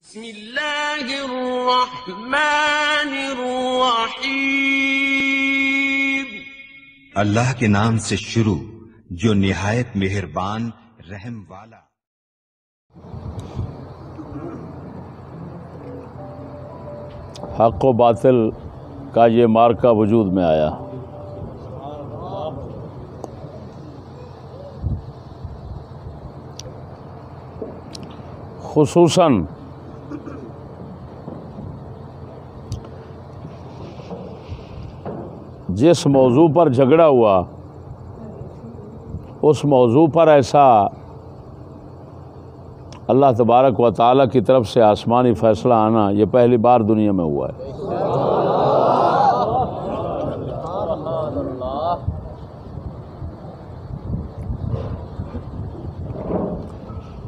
بسم اللہ الرحمن الرحیم اللہ کے نام سے شروع جو نہایت مہربان رحم والا۔ حق و باطل کا یہ مارکہ وجود میں آیا۔ خصوصاً جس موضوع پر جھگڑا ہوا اس موضوع پر ایسا اللہ تبارک و تعالیٰ کی طرف سے آسمانی فیصلہ آنا یہ پہلی بار دنیا میں ہوا ہے۔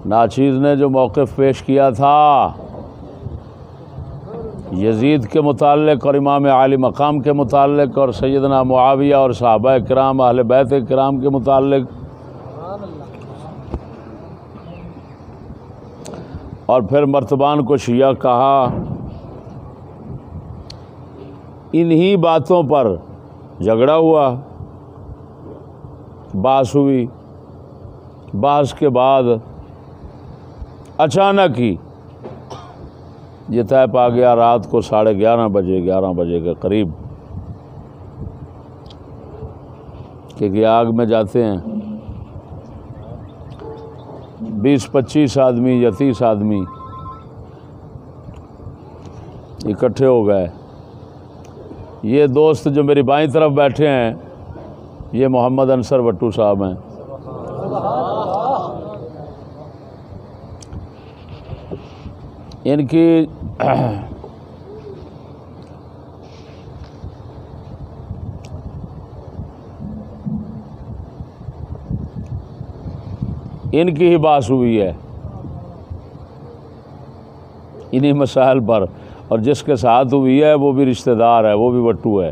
ناچیز نے جو موقف پیش کیا تھا یزید کے متعلق اور امام عالی مقام کے متعلق اور سیدنا معاویہ اور صحابہ کرام اہل بیت کرام کے متعلق اور پھر مرتبان کو شیعہ کہا، انہی باتوں پر جھگڑا ہوا، بحث ہوئی۔ بحث کے بعد اچانک ہی یہ طے پا گیا رات کو 11:30 بجے کے قریب کہ آگ میں جاتے ہیں 20-25 آدمی یا 30 آدمی اکٹھے ہو گئے۔ یہ دوست جو میری بائیں طرف بیٹھے ہیں یہ محمد انصر بٹو صاحب ہیں۔ ان کی ہی بحث ہوئی ہے انہی مسائل پر، اور جس کے ساتھ ہوئی ہے وہ بھی رشتہ دار ہے، وہ بھی بٹو ہے۔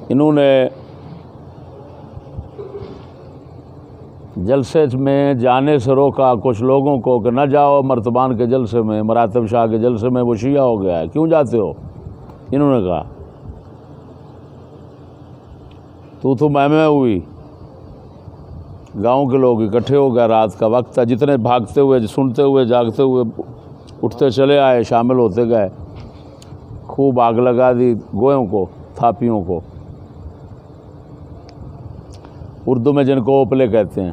انہوں نے جلسے میں جانے سے روکا کچھ لوگوں کو کہ نہ جاؤ مرتبان کے جلسے میں، مراتب شاہ کے جلسے میں، وہ شیعہ ہو گیا ہے، کیوں جاتے ہو؟ انہوں نے کہا تو میں ہوئی۔ گاؤں کے لوگ اکٹھے ہو گئے، رات کا وقت تھا، جتنے بھاگتے ہوئے سنتے ہوئے جاگتے ہوئے اٹھتے چلے آئے، شامل ہوتے گئے۔ خوب آگ لگا دی گویوں کو، تھاپیوں کو، اردو میں جن کو اوپلے کہتے ہیں،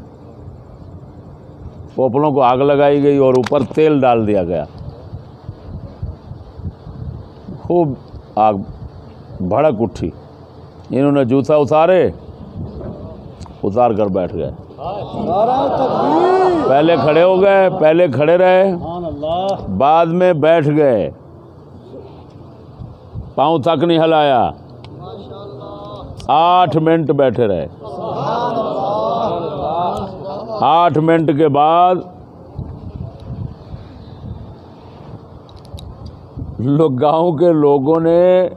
اوپلوں کو آگ لگائی گئی اور اوپر تیل ڈال دیا گیا۔ خوب آگ بھڑک اٹھی۔ انہوں نے جوتا اتار کر بیٹھ گئے۔ پہلے کھڑے ہو گئے، پہلے کھڑے رہے، بعد میں بیٹھ گئے، پاؤں تک نہیں ہلایا، 8 منٹ بیٹھے رہے۔ 8 منٹ کے بعد گاؤں کے لوگوں نے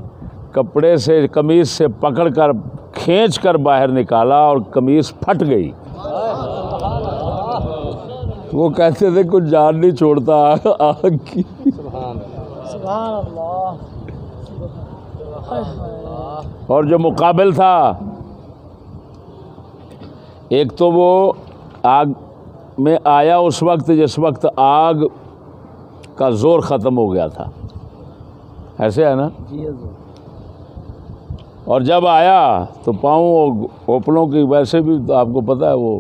کپڑے سے قمیص سے پکڑ کر کھینچ کر باہر نکالا اور قمیص پھٹ گئی۔ وہ کہتے تھے کچھ جان نہیں چھوڑتا آگ کی۔ اور جو مقابل تھا، ایک تو وہ آگ میں آیا اس وقت جس وقت آگ کا زور ختم ہو گیا تھا، ایسے ہے نا؟ اور جب آیا تو پاؤں اوپلوں کی ویسے بھی آپ کو پتہ ہے وہ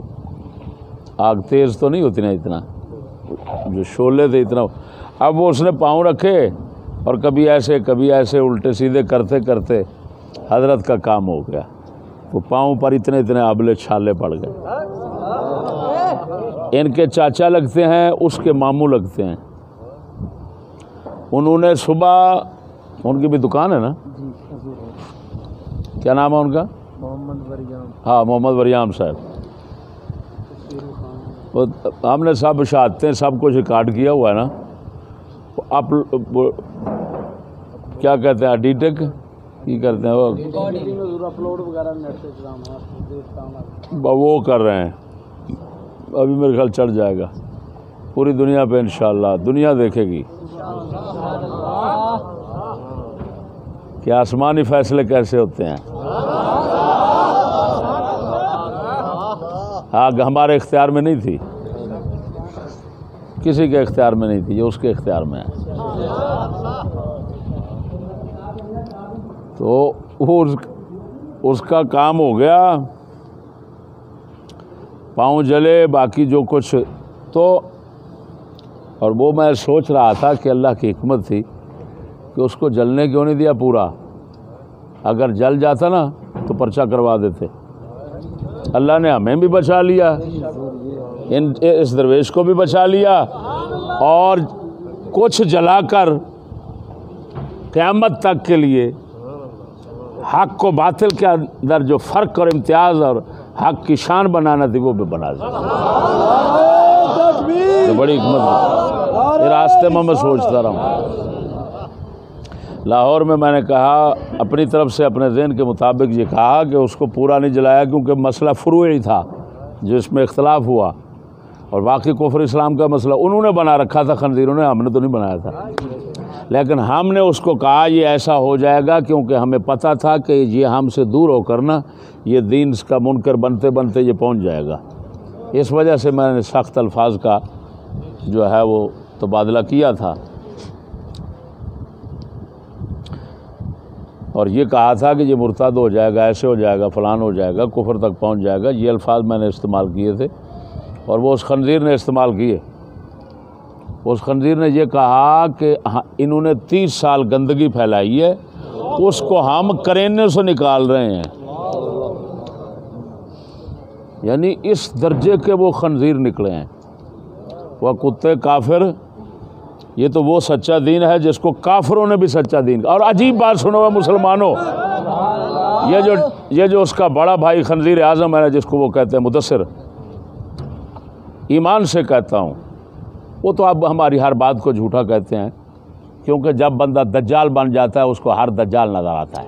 آگ تیز تو نہیں ہوتی نا، اتنا جو شعلے تھے اتنا۔ اب وہ اس نے پاؤں رکھے اور کبھی ایسے الٹے سیدھے کرتے کرتے حضرت کا کام ہو گیا۔ وہ پاؤں پر اتنے آبلے چھالے پڑ گئے۔ ان کے چاچا لگتے ہیں، اس کے ماموں لگتے ہیں۔ انہوں نے صبح، ان کی بھی دکان ہے نا، کیا نام ہے ان کا؟ ہاں، محمد وریام صاحب۔ ہم نے سب شہادتیں سب کچھ ریکارڈ کیا ہوا ہے نا، کیا کہتے ہیں ڈی ٹیک کی کرتے ہیں وہ کر رہے ہیں، ابھی میرے خیال چڑھ جائے گا پوری دنیا پہ انشاءاللہ، دنیا دیکھے گی کہ آسمانی فیصلے کیسے ہوتے ہیں۔ آگ ہمارے اختیار میں نہیں تھی، کسی کے اختیار میں نہیں تھی، یہ اس کے اختیار میں ہے۔ تو اس کا کام ہو گیا، پاؤں جلے، باقی جو کچھ تو۔ اور وہ میں سوچ رہا تھا کہ اللہ کی حکمت تھی کہ اس کو جلنے کیوں نہیں دیا پورا، اگر جل جاتا نا تو پرچہ کروا دیتے۔ اللہ نے ہمیں بھی بچا لیا، اس درویش کو بھی بچا لیا، اور کچھ جلا کر قیامت تک کے لیے حق کو باطل کے اندر جو فرق اور امتیاز اور حق کی شان بنانا تھی وہ بھی بنا دیا۔ یہ بڑی حکمت ہے، یہ راستے میں سوچتا رہا ہوں۔ لاہور میں نے کہا اپنی طرف سے اپنے ذہن کے مطابق یہ کہا کہ اس کو پورا نہیں جلایا کیونکہ مسئلہ فروعی تھا جس میں اختلاف ہوا، اور باقی کفر اسلام کا مسئلہ انہوں نے بنا رکھا تھا خنزیروں نے، ہم نے تو نہیں بنایا تھا، لیکن ہم نے اس کو کہا یہ ایسا ہو جائے گا کیونکہ ہمیں پتہ تھا کہ یہ ہم سے دور ہو کر نا یہ دین کا منکر بنتے بنتے یہ پہنچ جائے گا، اس وجہ سے میں نے سخت الفاظ کا جو ہے وہ تبادلہ کیا تھا، اور یہ کہا تھا کہ یہ مرتد ہو جائے گا، ایسے ہو جائے گا، فلان ہو جائے گا، کفر تک پہنچ جائے گا، یہ الفاظ میں نے استعمال کیے تھے، اور وہ اس خنزیر نے استعمال کیے۔ اس خنزیر نے یہ کہا کہ انہوں نے 30 سال گندگی پھیلائی ہے، اس کو ہم کرینے سے نکال رہے ہیں، یعنی اس درجے کے وہ خنزیر نکلے ہیں۔ وہ کتے کافر، یہ تو وہ سچا دین ہے جس کو کافروں نے بھی سچا دین۔ اور عجیب بات سنو مسلمانوں، یہ جو اس کا بڑا بھائی خنزیر اعظم ہے جس کو وہ کہتے ہیں مدثر، ایمان سے کہتا ہوں وہ تو اب ہماری ہر بات کو جھوٹا کہتے ہیں، کیونکہ جب بندہ دجال بن جاتا ہے اس کو ہر دجال نظر آتا ہے۔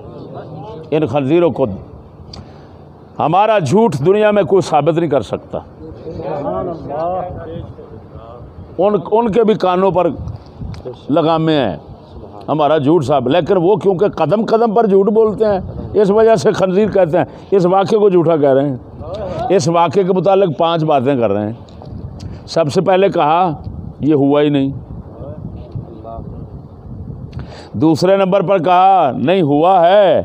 ان خنزیروں کو ہمارا جھوٹ دنیا میں کوئی ثابت نہیں کر سکتا، ان کے بھی کانوں پر لگامے ہیں ہمارا جھوٹ صاحب، لیکن وہ کیونکہ قدم قدم پر جھوٹ بولتے ہیں اس وجہ سے خنزیر کہتے ہیں۔ اس واقعے کو جھوٹا کہہ رہے ہیں، اس واقعے کے متعلق 5 باتیں کر رہے ہیں۔ سب سے پہلے کہا یہ ہوا ہی نہیں، دوسرے نمبر پر کہا نہیں ہوا ہے،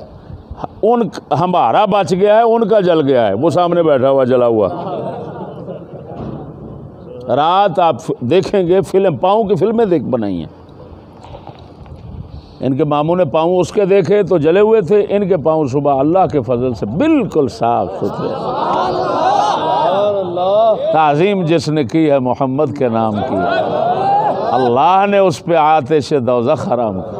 ہمارا بچ گیا ہے، ان کا جل گیا ہے، وہ سامنے بیٹھا ہوا جلا ہوا۔ رات آپ دیکھیں گے فلم، پاؤں کی فلمیں بنائی ہیں، ان کے ماموں نے پاؤں اس کے دیکھے تو جلے ہوئے تھے، ان کے پاؤں صبح اللہ کے فضل سے بالکل صاف ستھرے۔ تعظیم جس نے کی ہے محمد کے نام کی، اللہ نے اس پہ آتش دوزخ حرام کی۔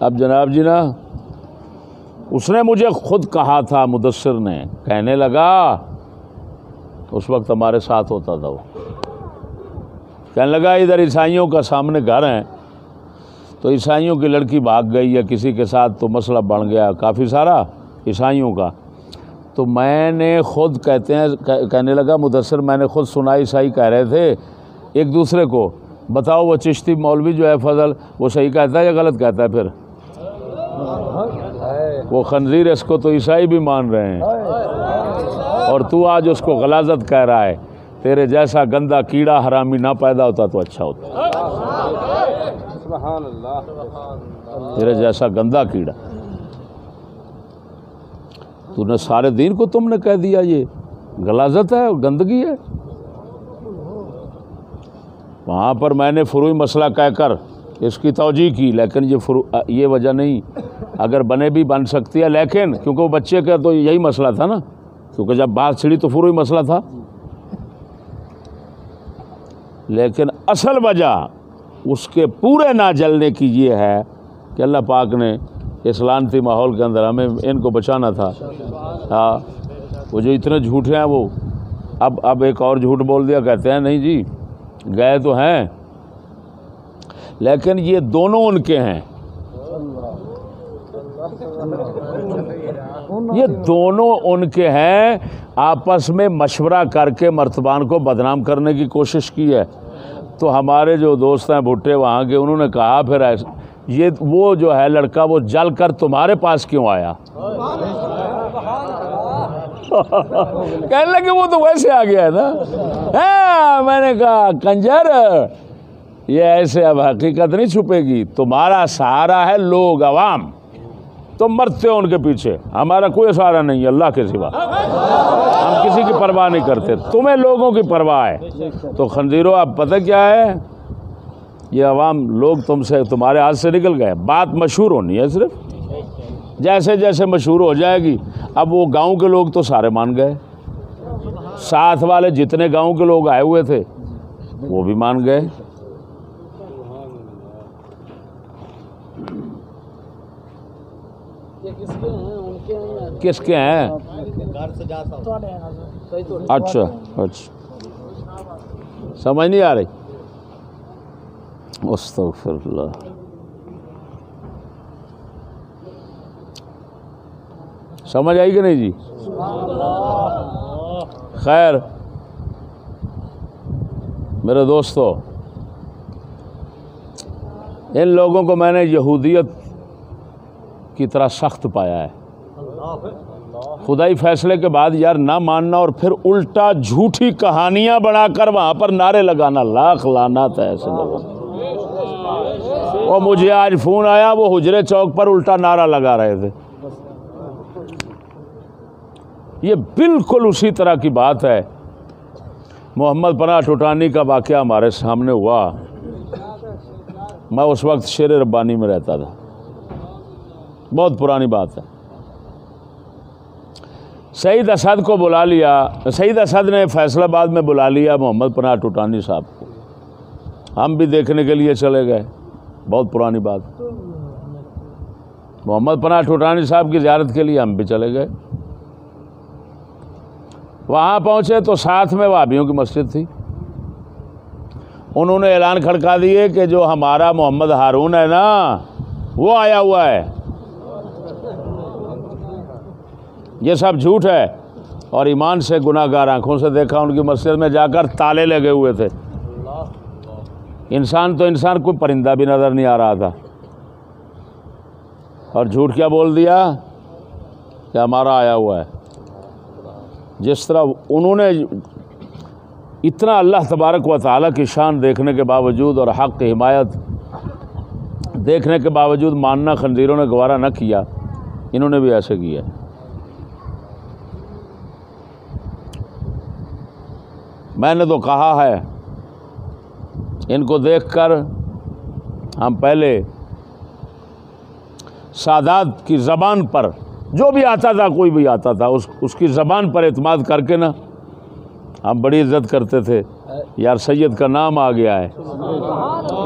اب جناب جی نا، اس نے مجھے خود کہا تھا، مدثر نے کہنے لگا، اس وقت ہمارے ساتھ ہوتا تھا، وہ کہنے لگا ادھر عیسائیوں کا سامنے گھر ہے، تو عیسائیوں کی لڑکی بھاگ گئی یا کسی کے ساتھ تو مسئلہ بڑھ گیا کافی سارا عیسائیوں کا، تو میں نے خود کہنے لگا مدثر، میں نے خود سنا عیسائی کہہ رہے تھے ایک دوسرے کو، بتاؤ وہ چشتی مولوی جو ہے فضل وہ صحیح کہتا ہے یا غلط کہتا ہے؟ پھر وہ خنزیر اس کو تو عیسائی بھی مان رہے ہیں، اور تو آج اس کو غلاظت کہہ رہا ہے۔ تیرے جیسا گندا کیڑا حرامی نہ پیدا ہوتا تو اچھا ہوتا، تیرے جیسا گندا کیڑا، تو نے سارے دین کو تم نے کہہ دیا یہ غلاظت ہے اور گندگی ہے۔ وہاں پر میں نے فروعی مسئلہ کہہ کر اس کی توجیہ کی، لیکن یہ وجہ نہیں، اگر بنے بھی بن سکتی ہے، لیکن کیونکہ وہ بچے کا تو یہی مسئلہ تھا نا، کیونکہ جب بات چھڑی تو فروعی مسئلہ تھا، لیکن اصل وجہ اس کے پورے نہ جلنے کی یہ ہے کہ اللہ پاک نے اس لعنتی ماحول کے اندر ہمیں ان کو بچانا تھا۔ ہاں، وہ جو اتنے جھوٹے ہیں وہ اب ایک اور جھوٹ بول دیا، کہتے ہیں نہیں جی گئے تو ہیں لیکن یہ دونوں ان کے ہیں، یہ دونوں ان کے ہیں. آپس میں مشورہ کر کے مرتبان کو بدنام کرنے کی کوشش کی ہے. تو ہمارے جو دوست ہیں بھٹے وہاں کے، انہوں نے کہا پھر یہ وہ جو ہے لڑکا وہ جل کر تمہارے پاس کیوں آیا؟ کہنے لگے وہ تو ویسے آ گیا ہے نا. ہاں میں نے کہا کنجر یہ ایسے اب حقیقت نہیں چھپے گی. تمہارا سہارا ہے لوگ، عوام، تم مرتے ہو ان کے پیچھے. ہمارا کوئی سہارا نہیں ہے اللہ کے سوا، ہم کسی کی پرواہ نہیں کرتے، تمہیں لوگوں کی پرواہ ہے. تو خنزیروں اب پتہ کیا ہے، یہ عوام لوگ تم سے تمہارے ہاتھ سے نکل گئے. بات مشہور ہونی ہے صرف، جیسے جیسے مشہور ہو جائے گی. اب وہ گاؤں کے لوگ تو سارے مان گئے، ساتھ والے جتنے گاؤں کے لوگ آئے ہوئے تھے وہ بھی مان گئے. کس کے ہیں؟ اچھا اچھا، سمجھ نہیں آ رہی. استغفر اللہ. سمجھ آئی کہ نہیں جی؟ خیر میرے دوستو، ان لوگوں کو میں نے یہودیت کی طرح سخت پایا ہے. خدائی فیصلے کے بعد یار نہ ماننا اور پھر الٹا جھوٹی کہانیاں بنا کر وہاں پر نعرے لگانا، لاکھ لعنت ہے ایسے لوگوں. اور مجھے آج فون آیا، وہ حجرے چوک پر الٹا نعرہ لگا رہے تھے. یہ بالکل اسی طرح کی بات ہے. محمد پناہ ٹوٹانی کا واقعہ ہمارے سامنے ہوا. میں اس وقت شیر ربانی میں رہتا تھا، بہت پرانی بات ہے. سعید اسد کو بلا لیا، سعید اسد نے فیصل آباد میں بلا لیا محمد پناہ ٹوٹانی صاحب کو. ہم بھی دیکھنے کے لیے چلے گئے، بہت پرانی بات. محمد پناہ ٹوٹانی صاحب کی زیارت کے لیے ہم بھی چلے گئے. وہاں پہنچے تو ساتھ میں وہابیوں کی مسجد تھی. انہوں نے اعلان کھڑکا دیے کہ جو ہمارا محمد ہارون ہے نا وہ آیا ہوا ہے، یہ سب جھوٹ ہے. اور ایمان سے گناہ گار آنکھوں سے دیکھا ان کی مسجد میں جا کر تالے لگے ہوئے تھے. انسان تو انسان، کوئی پرندہ بھی نظر نہیں آ رہا تھا. اور جھوٹ کیا بول دیا کہ ہمارا آیا ہوا ہے. جس طرح انہوں نے اتنا اللہ تبارک و تعالیٰ کی شان دیکھنے کے باوجود اور حق کی حمایت دیکھنے کے باوجود ماننا خنزیروں نے گوارا نہ کیا، انہوں نے بھی ایسے کیا. میں نے تو کہا ہے ان کو دیکھ کر ہم پہلے سادات کی زبان پر جو بھی آتا تھا، کوئی بھی آتا تھا، اس کی زبان پر اعتماد کر کے نا ہم بڑی عزت کرتے تھے، یار سید کا نام آ گیا ہے.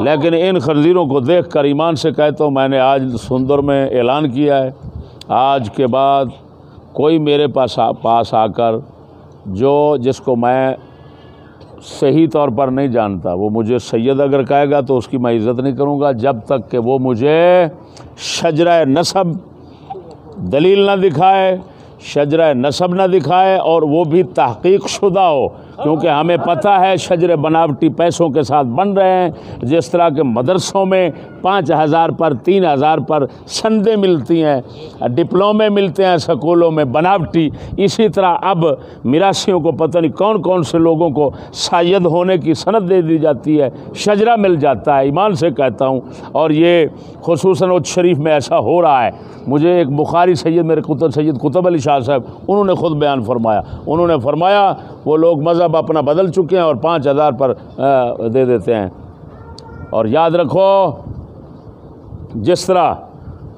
لیکن ان خنزیروں کو دیکھ کر ایمان سے کہتا ہوں، میں نے آج سندر میں اعلان کیا ہے، آج کے بعد کوئی میرے پاس آ کر جس کو میں صحیح طور پر نہیں جانتا، وہ مجھے سید اگر کہے گا تو اس کی میں عزت نہیں کروں گا جب تک کہ وہ مجھے شجرہ نسب دلیل نہ دکھائے، شجرہ نسب نہ دکھائے، اور وہ بھی تحقیق شدہ ہو. کیونکہ ہمیں پتہ ہے شجر بناوٹی پیسوں کے ساتھ بن رہے ہیں. جس طرح کے مدرسوں میں 5,000 پر 3,000 پر سندیں ملتی ہیں، ڈپلومے ملتے ہیں سکولوں میں بناوٹی، اسی طرح اب میراثیوں کو پتہ نہیں کون کون سے لوگوں کو سید ہونے کی سند دے دی جاتی ہے، شجرہ مل جاتا ہے. ایمان سے کہتا ہوں، اور یہ خصوصاً اچ شریف میں ایسا ہو رہا ہے. مجھے ایک بخاری سید، میرے سید قطب علی شاہ صاحب، انہوں نے خود بیان فرمایا، انہوں نے فرمایا وہ لوگ مذہب اپنا بدل چکے ہیں اور 5,000 پر دے دیتے ہیں. اور یاد رکھو، جس طرح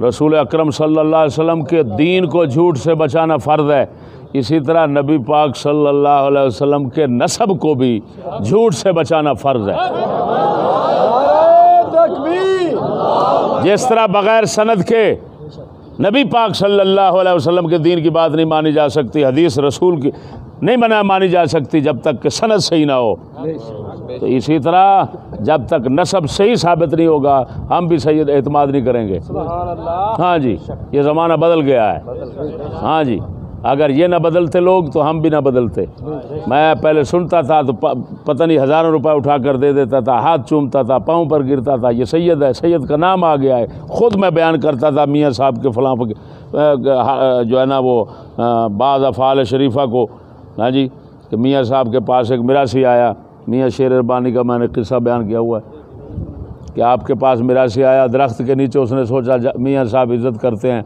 رسول اکرم صلی اللہ علیہ وسلم کے دین کو جھوٹ سے بچانا فرض ہے، اسی طرح نبی پاک صلی اللہ علیہ وسلم کے نسب کو بھی جھوٹ سے بچانا فرض ہے. جس طرح بغیر سند کے نبی پاک صلی اللہ علیہ وسلم کے دین کی بات نہیں مانی جا سکتی، حدیث رسول کی نہیں مانی جا سکتی جب تک کہ سند صحیح نہ ہو. تو اسی طرح جب تک نسب صحیح ثابت نہیں ہوگا ہم بھی سید اعتماد نہیں کریں گے. ہاں جی یہ زمانہ بدل گیا ہے. ہاں جی اگر یہ نہ بدلتے لوگ تو ہم بھی نہ بدلتے. میں پہلے سنتا تھا تو پتہ نہیں ہزاروں روپے اٹھا کر دے دیتا تھا, ہاتھ چومتا تھا, پاؤں پر گرتا تھا, یہ سید ہے, سید کا نام آ گیا ہے. خود میں بیان کرتا تھا میاں صاحب کے فلاں جو ہے نا وہ بعض افعال شریفہ کو. ہاں جی کہ میاں صاحب کے پاس ایک میراثی آیا, میاں شیر ربانی کا میں نے قصہ بیان کیا ہوا ہے کہ آپ کے پاس میراثی آیا, درخت کے نیچے اس نے سوچا میاں صاحب عزت کرتے ہیں,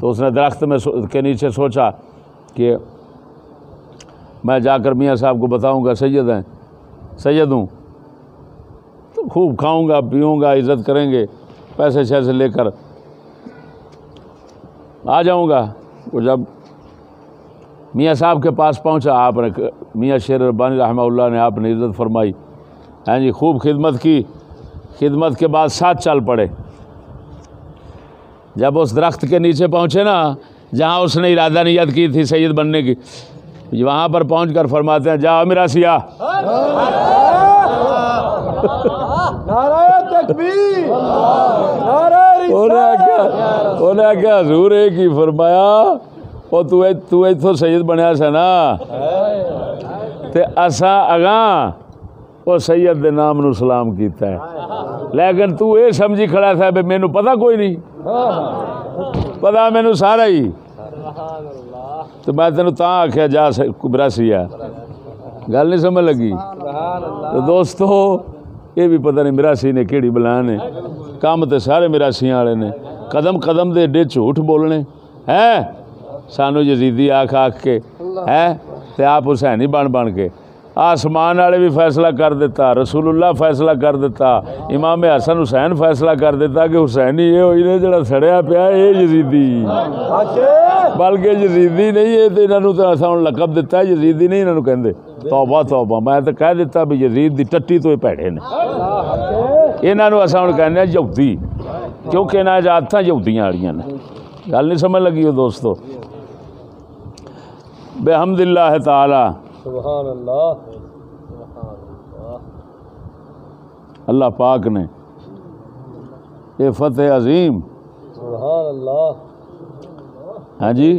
تو اس نے درخت میں کے نیچے سوچا کہ میں جا کر میاں صاحب کو بتاؤں گا سید ہیں, سید ہوں تو خوب کھاؤں گا پیوں گا, عزت کریں گے, پیسے شیسے لے کر آ جاؤں گا. وہ جب میاں صاحب کے پاس پہنچا, آپ نے میاں شیر ربانی رحمہ اللہ نے آپ نے عزت فرمائی, ہاں جی خوب خدمت کی. خدمت کے بعد ساتھ چل پڑے. جب اس درخت کے نیچے پہنچے نا جہاں اس نے ارادہ نیت کی تھی سید بننے کی, وہاں پر پہنچ کر فرماتے ہیں جاؤ میرا سیا. نعرہ تکبیر, نعرہ رسالت. انہیں کیا حضور ایک ہی فرمایا وہ تو ایتھوں سید بنیا سا نا تے اساں اگاں وہ سید دے نام نو سلام کیتا ہے, لیکن تو یہ سمجھی کھڑا تھا بے مینوں پتہ کوئی نہیں, پتہ مینوں سارا ہی. تو میں تینوں تاں آکھیا جا براسی ہے, گل نہیں سمجھ لگی. تو دوستو یہ بھی پتہ نہیں مراسی نے کیڑی بلا نے, کام تے سارے مراسیاں والے نے, قدم قدم دے ایڈے جھوٹ بولنے ہیں. سانو یزیدی آکھ کے ہے تے آپ حسینی بن کے. آسمان والے بھی فیصلہ کر دیتا, رسول اللہ فیصلہ کر دیتا, امام حسن حسین فیصلہ کر دیتا کہ حسینی یہ ہوئی نے جڑا سڑیا پیا یہ یزیدی, بلکہ یزیدی نہیں ہے تو انہوں تو ایسا لقب دیتا ہے یزیدی نہیں انہوں کہندے. توبہ توبہ, میں تو کہہ دیتا بھی یزید دی ٹٹی تو پیڑے نے, انہوں ایسا ہوں کہنے یہودی, کیونکہ انہیں جاتاں یہودیاں والیاں نے. گل نہیں سمجھ لگی ہو دوستو. بحمد اللہ تعالی, سبحان اللہ. اللہ پاک نے یہ فتح عظیم. سبحان اللہ. ہاں جی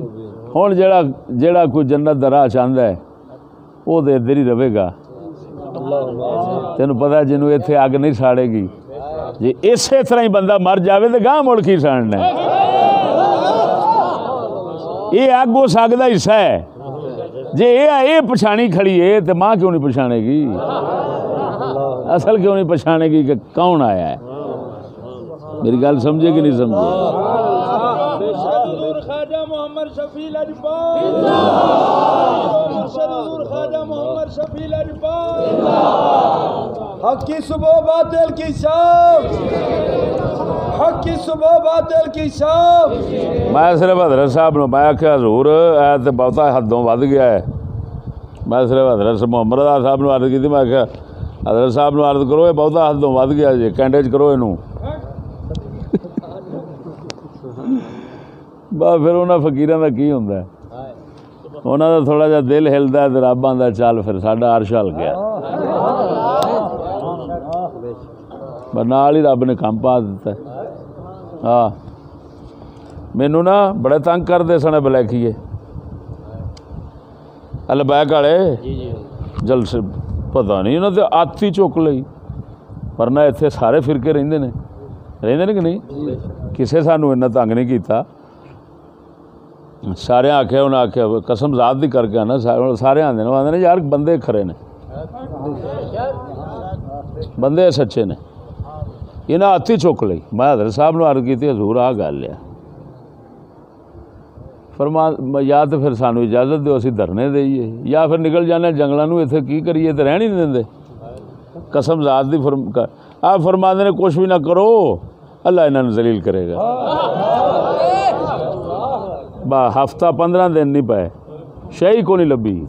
ہوں جڑا کوئی جنت دا راہ چاہتا ہے وہ تو ادھر ہی رہے گا. تینوں پتہ ہے جنوں اتنے اگ نہیں ساڑے گی, جی اسی طرح ہی بندہ مر جاوے تو گاہ مڑ کی ساڑنا ہے. یہ اگ اس اگ کا حصہ ہے. جی یہ پچھانی کھڑی ہے تو ماں کیوں نہیں پچھانے گی, اصل کیوں نہیں پچھانے گی کہ کون آیا ہے. میری گل سمجھے کہ نہیں سمجھے. خواجہ محمد شفیع لاجپت, خواجہ محمد شفیع لاجپت, حق کی صبح باطل کی شام, حق کی صبح باطل کی شام. میں صرف حضرت صاحب نے میں آخیا حضور اے تے بہتا حدوں ود گیا ہے. میں صرف حضرت محمد رضا صاحب نے عرض کی, میں آخیا حضرت صاحب نے عرض کرو یہ بہتا حدوں ود گیا جی, کینڈے چ کرو یہ. بس پھر انہاں فقیراں دا کی ہوندا ہے, انہاں دا تھوڑا جہا دل ہلدا ہے تے رب آندا چل پھر ساڈا عرش ہل گیا. بس نال ہی رب نے کام پا دیتا ہے. ہاں مینوں نا بڑے تنگ کرتے سن بلیکیے البیک والے جلسے, پتہ نہیں انہوں نے آتی چک لئی, ورنہ اتنے سارے فرقے رہندے نے کہ نہیں, کسے سانو اتنا تنگ نہیں کیتا. سارے آخیا انہیں آخیا قسم ذات دی کر کے آنا, سارے آدھے یار بندے کھرے نے, بندے سچے نے, انہیں ہاتھ ہی چک لئی. میں حضرت صاحب نے عرض کی حضور آ گل ہے, فرما یا تو پھر سانو اجازت دیو اسی دھرنے دئیے, یا پھر نکل جانے جنگلاں نوں, اتنے کی کریے تو رہن ہی نہیں دیں. قسم ذات دی آپ فرما نے کچھ بھی نہ کرو اللہ انہوں نے ذلیل کرے گا. ہفتہ 15 دن نہیں پائے, شہی کو نہیں لبھی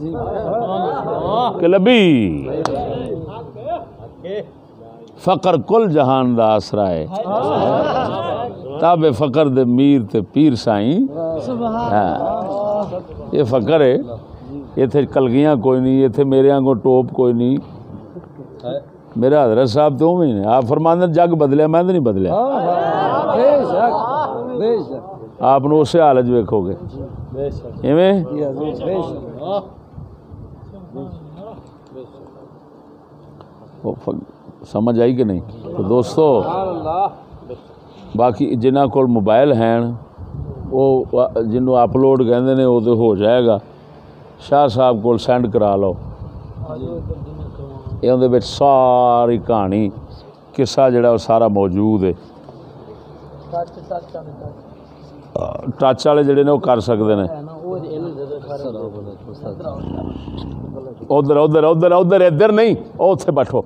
کہ لبھی. فقر کل جہان دا آسرا ہے, تاب فقر دے میر تے پیر سائیں. یہ فقر ہے, اتنے کلگیاں کوئی نہیں, اتنے میرے آنگوں ٹوپ کوئی نہیں, میرے حضرت صاحب تو ہی نے آپ فرماندے جگ بدلیا میں تو نہیں بدلیا آپ نے اسی حالت ویکھو گے ایویں سمجھ آئی کہ نہیں؟ تو دوستو باقی جنہاں کول موبائل ہیں وہ جنوں اپلوڈ کہندے نے وہ تو ہو جائے گا شاہ صاحب کول سینڈ کرا لو یہ اندر وچ ساری کہانی قصہ جڑا وہ سارا موجود ہے ٹچ والے جڑے نے وہ کر سکتے ہیں ادھر ادھر ادھر ادھر ادھر نہیں اتنے بیٹھو